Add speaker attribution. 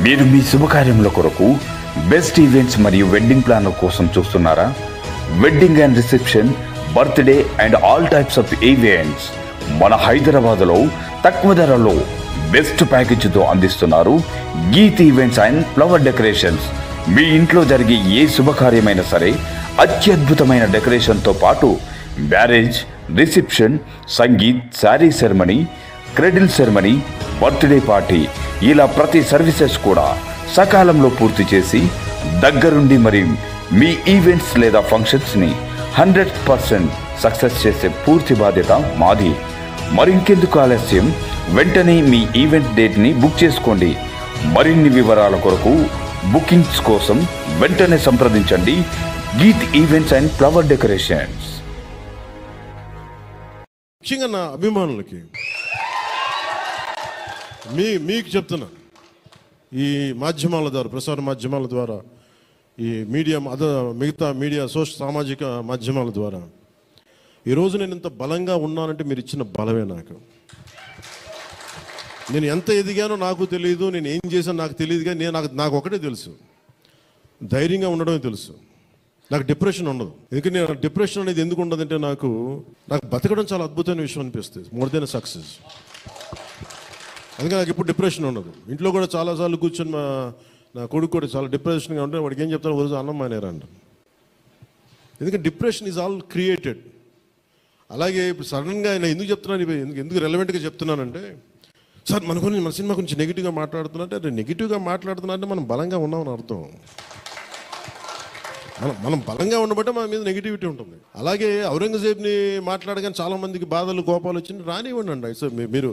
Speaker 1: మీరు మీ శుభకార్యముల కొరకు బెస్ట్ ఈవెంట్స్ మరియు వెడ్డింగ్ ప్లానర్ కోసం చూస్తున్నారా? Wedding and reception, birthday and all types of events మన హైదరాబాద్లో తక్కువ ధరలో బెస్ట్ ప్యాకేజీతో అందిస్తున్నారు Geet events and flower decorations. మీ ఇంట్లో జరిగే ఏ శుభకార్యమైనా సరే అత్యద్భుతమైన డెకరేషన్తో పాటు marriage, reception, sangeet, sari ceremony, cradle ceremony, birthday party ఇలా ప్రతి సర్వీసెస్ కూడా సకాలంలో పూర్తి చేసి దగ్గరుండి మరి మీ ఈవెంట్స్ లేదా ఫంక్షన్స్ని 100% సక్సెస్ చేసే పూర్తి బాధ్యత మాది. మరింకెందుకు ఆలస్యం, వెంటనే మీ ఈవెంట్ డేట్ని బుక్ చేసుకోండి. మరిన్ని వివరాల కొరకు బుకింగ్స్ కోసం వెంటనే సంప్రదించండి Geet events and flower decorations.
Speaker 2: ముఖ్యంగా నా అభిమానులకి మీకు చెప్తున్నా, ఈ మాధ్యమాల ద్వారా, ప్రసార మాధ్యమాల ద్వారా, ఈ మీడియా మిగతా మీడియా సామాజిక మాధ్యమాల ద్వారా ఈరోజు నేను ఇంత బలంగా ఉన్నానంటే మీరు ఇచ్చిన బలమే. నేను ఎంత ఎదిగానో నాకు తెలియదు, నేను ఏం చేశానో నాకు తెలియదు, కానీ నాకు ఒకటే తెలుసు, ధైర్యంగా ఉండడమే తెలుసు. నాకు డిప్రెషన్ ఉండదు. ఎందుకంటే నేను డిప్రెషన్ అనేది ఎందుకు ఉండదంటే నాకు బతకడం చాలా అద్భుతమైన విషయం అనిపిస్తుంది, మోర్ దెన్ సక్సెస్. అందుకని నాకు ఇప్పుడు డిప్రెషన్ ఉండదు. ఇంట్లో కూడా చాలాసార్లు కూర్చొని నా కొడుకు కూడా చాలా డిప్రెషన్గా ఉంటే వాడికి ఏం చెప్తాను, రోజు అన్నం మానేరంట. ఎందుకంటే డిప్రెషన్ ఈజ్ ఆల్ క్రియేటెడ్. అలాగే ఇప్పుడు సడన్గా ఆయన ఎందుకు చెప్తున్నాను, ఎందుకు రెలవెంట్గా చెప్తున్నానంటే, సార్ మన సినిమా గురించి నెగిటివ్గా మాట్లాడుతున్నట్టే, అదే నెగిటివ్గా మాట్లాడుతున్నట్టే మనం బలంగా ఉన్నామని అర్థం. మనం బలంగా ఉండబట్టే మన మీద నెగిటివిటీ ఉంటుంది. అలాగే ఔరంగజేబ్ని మాట్లాడగానే చాలామందికి బాధలు, కోపాలు వచ్చింది, రానివ్వండి. సో మీరు